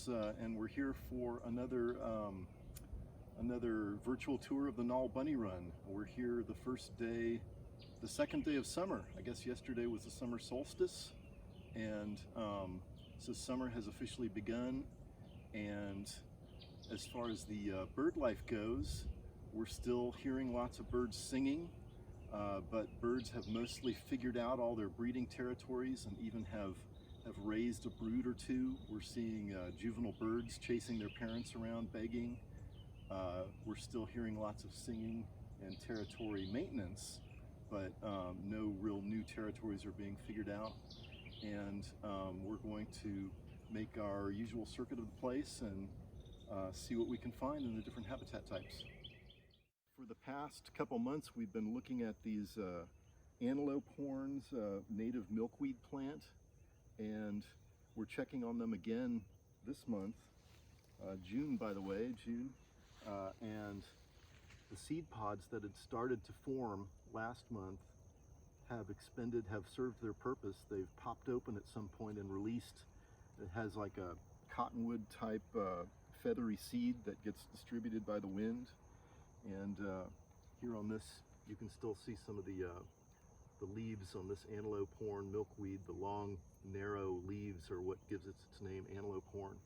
Behrens, and we're here for another virtual tour of the Nalle Bunny Run. We're here the first day, the second day of summer. I guess yesterday was the summer solstice, and so summer has officially begun. And as far as the bird life goes, we're still hearing lots of birds singing, but birds have mostly figured out all their breeding territories and even have raised a brood or two. We're seeing juvenile birds chasing their parents around, begging. We're still hearing lots of singing and territory maintenance, but no real new territories are being figured out. And we're going to make our usual circuit of the place and see what we can find in the different habitat types. For the past couple months, we've been looking at these antelope horns, native milkweed plant, and we're checking on them again this month, June, by the way, June, and the seed pods that had started to form last month have served their purpose. They've popped open at some point and released. It has like a cottonwood type feathery seed that gets distributed by the wind. And here on this, you can still see some of the leaves on this antelope horn milkweed. The long, narrow leaves are what gives it its name, antelope horn.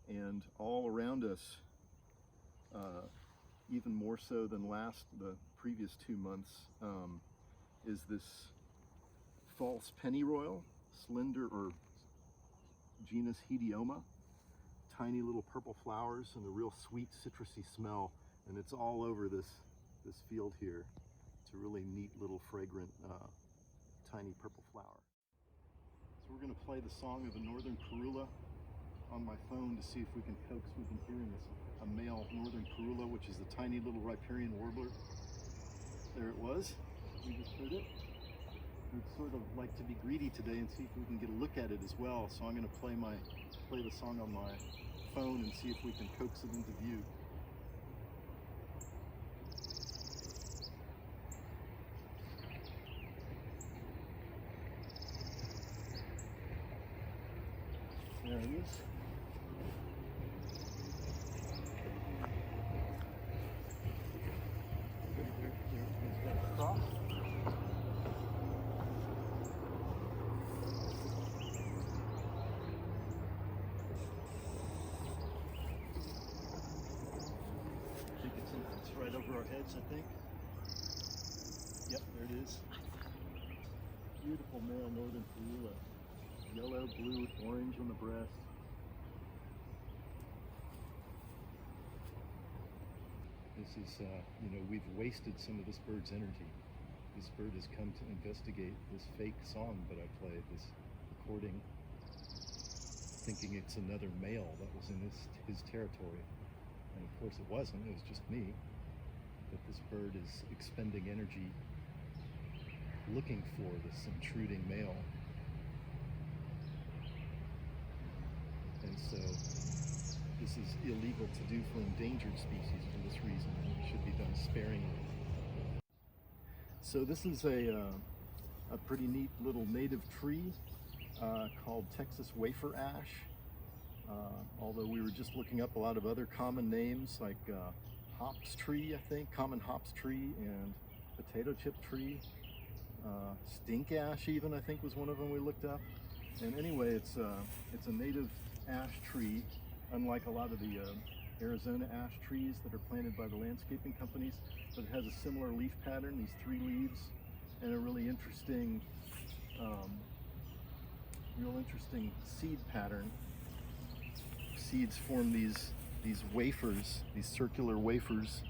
And all around us, even more so than the previous 2 months, is this false pennyroyal, slender, or genus Hedioma. Tiny little purple flowers and a real sweet citrusy smell, and it's all over this field here. It's a really neat little fragrant tiny purple flower. So we're going to play the song of the northern parula on my phone to see if we can coax. We've been hearing a male northern parula, which is the tiny little riparian warbler. There it was. We just heard it. We'd sort of like to be greedy today and see if we can get a look at it as well. So I'm going to play the song on my phone and see if we can coax it into view. There it is. It's got a cross. It's right over our heads, I think. Yep, there it is. Beautiful male northern parula. Yellow, blue, with orange on the breast. This is, we've wasted some of this bird's energy. This bird has come to investigate this fake song that I played, this recording, thinking it's another male that was in his territory. And of course it wasn't, it was just me. But this bird is expending energy looking for this intruding male. And so this is illegal to do for endangered species for this reason, and it should be done sparingly. So this is a pretty neat little native tree called Texas WAFER ash. Although we were just looking up a lot of other common names like hops tree, I think, common hops tree, and potato chip tree. Stink ash even, I think, was one of them we looked up. And anyway, it's a native ash tree, unlike a lot of the Arizona ash trees that are planted by the landscaping companies, but it has a similar leaf pattern, these 3 leaves, and a really interesting seed pattern. Seeds form these wafers, these circular wafers.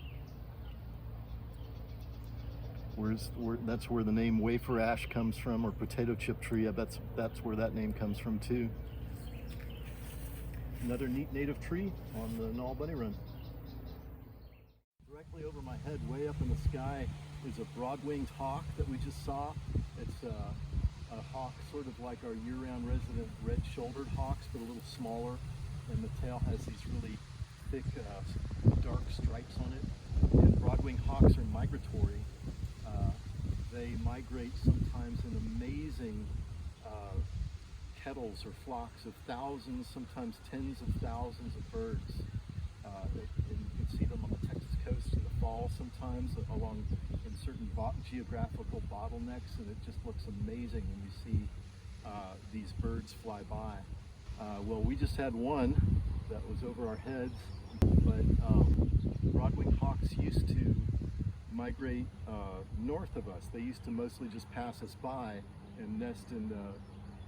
That's where the name WAFER ash comes from, or potato chip tree. That's where that name comes from too. Another neat native tree on the Nalle Bunny Run. Directly over my head, way up in the sky, is a broad-winged hawk that we just saw. It's a hawk sort of like our year-round resident red-shouldered hawks, but a little smaller, and the tail has these really thick, dark stripes on it. And broad-winged hawks are migratory. They migrate sometimes in amazing kettles or flocks of thousands, sometimes tens of thousands of birds. And you can see them on the Texas coast in the fall sometimes along in certain geographical bottlenecks, and it just looks amazing when you see these birds fly by. Well, we just had one that was over our heads, but broadwing hawks used to migrate north of us. They used to mostly just pass us by and nest in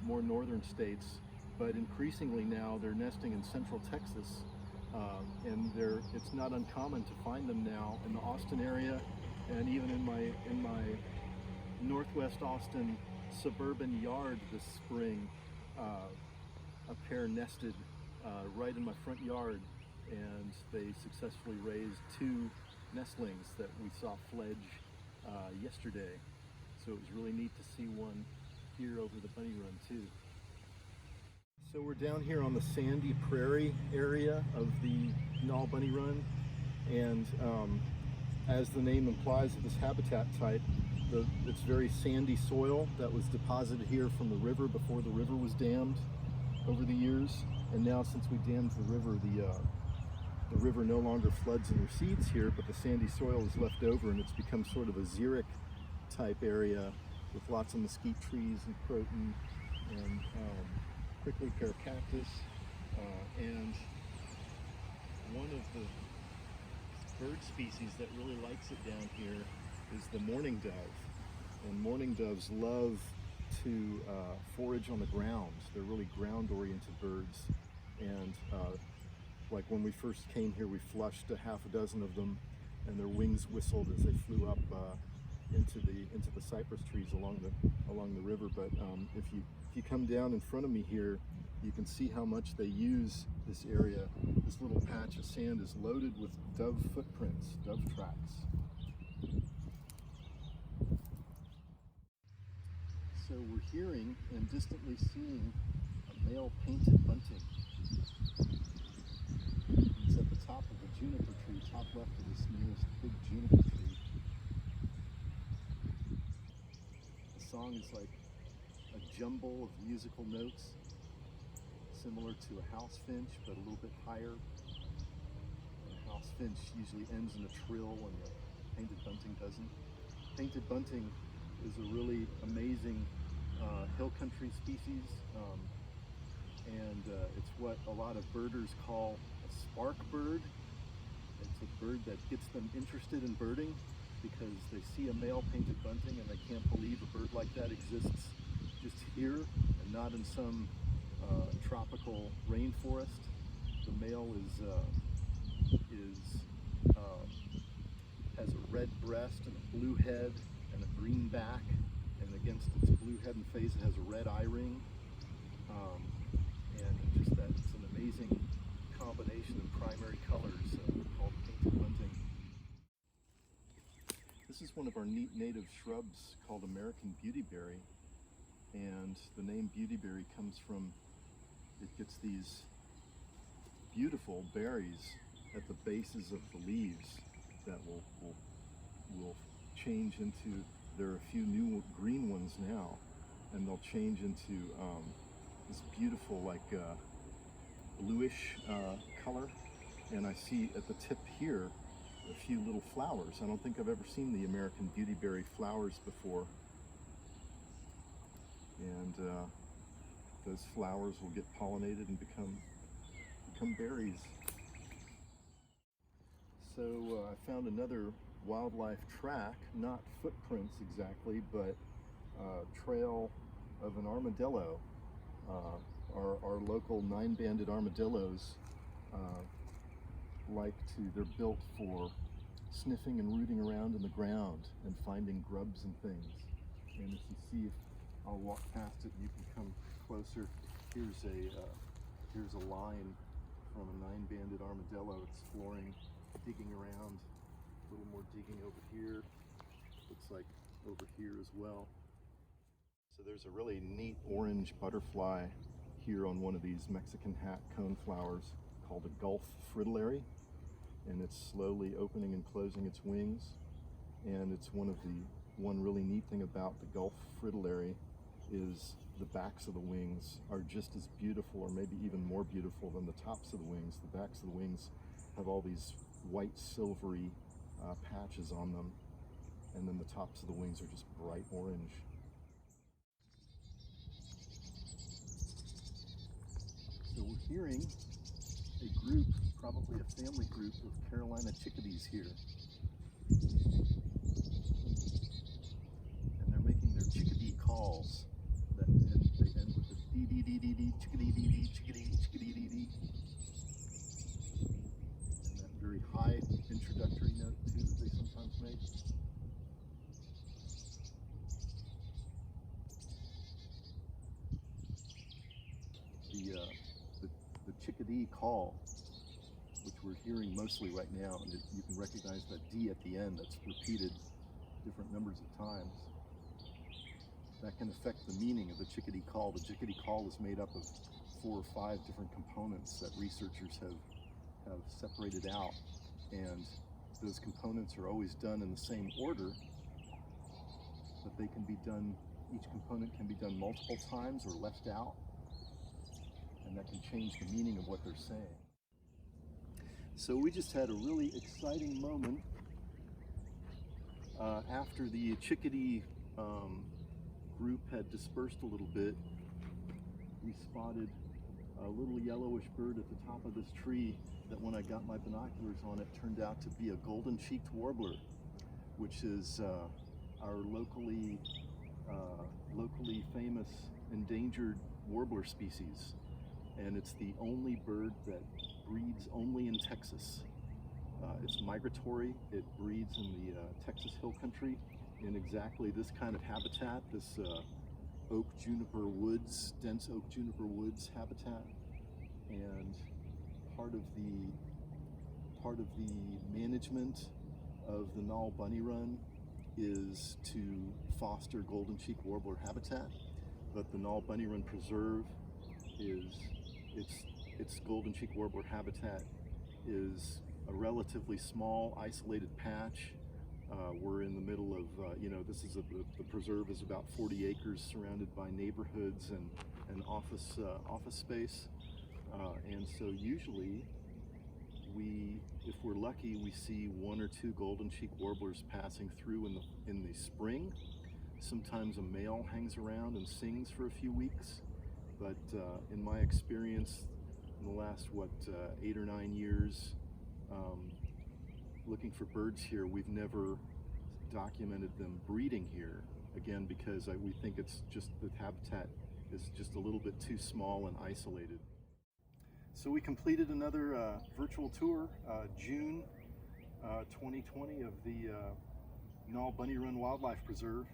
more northern states, but increasingly now they're nesting in central Texas, and it's not uncommon to find them now in the Austin area, and even in my northwest Austin suburban yard this spring. A pair nested right in my front yard, and they successfully raised 2 nestlings that we saw fledge yesterday. So it was really neat to see one here over the bunny run too. So we're down here on the sandy prairie area of the Nalle bunny run, and as the name implies of this habitat type, it's very sandy soil that was deposited here from the river before the river was dammed over the years. And now since we dammed the river no longer floods and recedes here, but the sandy soil is left over, and it's become sort of a xeric type area with lots of mesquite trees and croton and prickly pear cactus. And one of the bird species that really likes it down here is the mourning dove. And mourning doves love to forage on the ground. They're really ground-oriented birds. And like when we first came here, we flushed a half a dozen of them, and their wings whistled as they flew up into the cypress trees along the river. But if you come down in front of me here, you can see how much they use this area. This little patch of sand is loaded with dove footprints, dove tracks. So we're hearing and distantly seeing a male painted bunting. It's at the top of a juniper tree, top left of this nearest big juniper tree. The song is like a jumble of musical notes, similar to a house finch, but a little bit higher. And a house finch usually ends in a trill, and the painted bunting doesn't. Painted bunting is a really amazing hill country species, and it's what a lot of birders call a spark bird. It's a bird that gets them interested in birding because they see a male painted bunting and they can't believe a bird like that exists just here and not in some tropical rainforest. The male has a red breast and a blue head and a green back, and against its blue head and face it has a red eye ring, and just that it's an amazing combination of primary colors called painted bunting. This is one of our neat native shrubs called American beautyberry, and the name beautyberry comes from, it gets these beautiful berries at the bases of the leaves that will change into, there are a few new green ones now, and they'll change into this beautiful like bluish color. And I see at the tip here a few little flowers. I don't think I've ever seen the American beautyberry flowers before. And those flowers will get pollinated and become berries. So I found another wildlife track, not footprints exactly, but trail of an armadillo. Our local 9-banded armadillos they're built for sniffing and rooting around in the ground and finding grubs and things. And if you see, I'll walk past it and you can come closer. Here's a line from a 9-banded armadillo exploring, digging around. A little more digging over here. Looks like over here as well. So there's a really neat orange butterfly here on one of these Mexican hat coneflowers called a Gulf fritillary, and it's slowly opening and closing its wings. And it's one really neat thing about the Gulf fritillary is the backs of the wings are just as beautiful, or maybe even more beautiful than the tops of the wings. The backs of the wings have all these white silvery patches on them, and then the tops of the wings are just bright orange. So we're hearing a group, probably a family group of Carolina chickadees here. And they're making their chickadee calls. They end with the dee dee dee dee dee, chickadee dee dee, chickadee, chickadee dee dee. And that very high introductory note too that they sometimes make. The chickadee call, which we're hearing mostly right now, and you can recognize that D at the end that's repeated different numbers of times. That can affect the meaning of the chickadee call. The chickadee call is made up of 4 or 5 different components that researchers have separated out, and those components are always done in the same order, but they can be done, each component can be done multiple times or left out, and that can change the meaning of what they're saying. So we just had a really exciting moment after the chickadee group had dispersed a little bit. We spotted a little yellowish bird at the top of this tree that, when I got my binoculars on it, turned out to be a golden-cheeked warbler, which is our locally famous endangered warbler species. And it's the only bird that breeds only in Texas. It's migratory. It breeds in the Texas Hill Country in exactly this kind of habitat, this oak juniper woods, dense oak juniper woods habitat. And part of the management of the Nalle Bunny Run is to foster golden-cheek warbler habitat. But the Nalle Bunny Run Preserve is its golden-cheek warbler habitat is a relatively small, isolated patch. We're in the middle of, the preserve is about 40 acres surrounded by neighborhoods and office space. And so usually if we're lucky, we see 1 or 2 golden-cheek warblers passing through in the spring. Sometimes a male hangs around and sings for a few weeks. But in my experience, in the last, 8 or 9 years, looking for birds here, we've never documented them breeding here. Again, because we think it's just the habitat is just a little bit too small and isolated. So we completed another virtual tour, June 2020, of the Nalle Bunny Run Wildlife Preserve.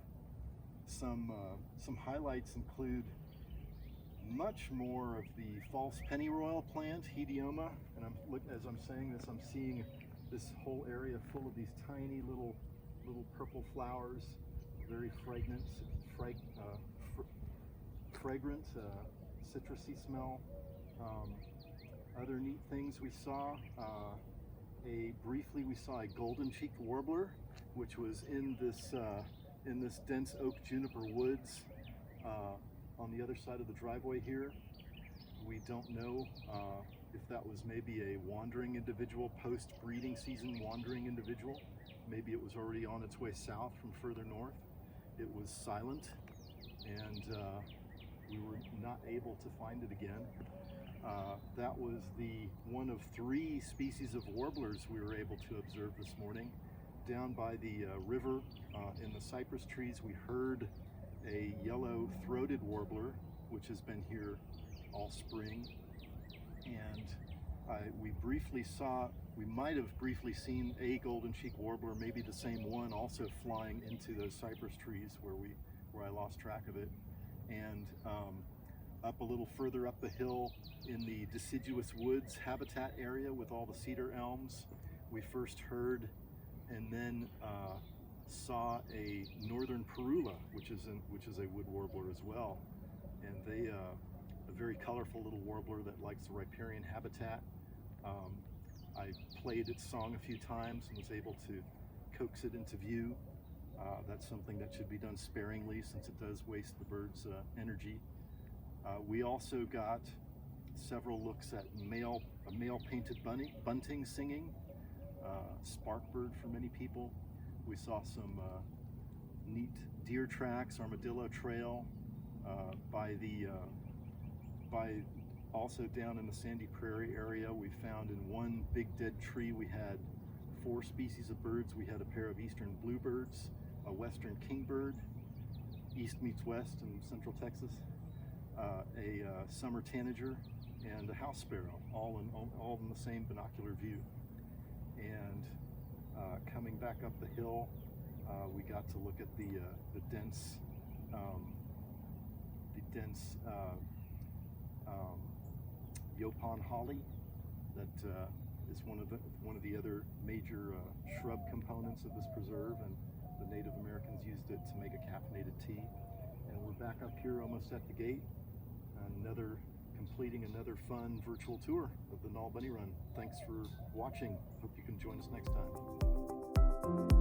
Some highlights include much more of the false pennyroyal plant, Hedioma, and as I'm saying this, I'm seeing this whole area full of these tiny little purple flowers, very fragrant, citrusy smell. Other neat things we saw, briefly we saw a golden-cheeked warbler, which was in this dense oak juniper woods on the other side of the driveway here. We don't know if that was maybe a wandering individual, post-breeding season wandering individual. Maybe it was already on its way south from further north. It was silent, and we were not able to find it again. That was one of 3 species of warblers we were able to observe this morning. Down by the river in the cypress trees, we heard a yellow-throated warbler, which has been here all spring. And we might have briefly seen a golden-cheek warbler, maybe the same one, also flying into those cypress trees where I lost track of it. And up a little further up the hill in the deciduous woods habitat area with all the cedar elms, we first heard and then saw a northern PARULA, which is a wood warbler as well. And they a very colorful little warbler that likes the riparian habitat. I played its song a few times and was able to coax it into view. That's something that should be done sparingly, since it does waste the bird's energy We also got several looks at a male painted bunting singing, sparkbird for many people. We saw some neat deer tracks, armadillo trail by also down in the sandy prairie area. We found in one big dead tree we had 4 species of birds. We had a pair of eastern bluebirds, a western kingbird, east meets west in central Texas, a summer tanager, and a house sparrow, all in the same binocular view. And coming back up the hill, we got to look at the dense Yopon holly that is one of the other major shrub components of this preserve, and the Native Americans used it to make a caffeinated tea. And we're back up here almost at the gate, completing another fun virtual tour of the Nalle Bunny Run. Thanks for watching. Hope you can join us next time.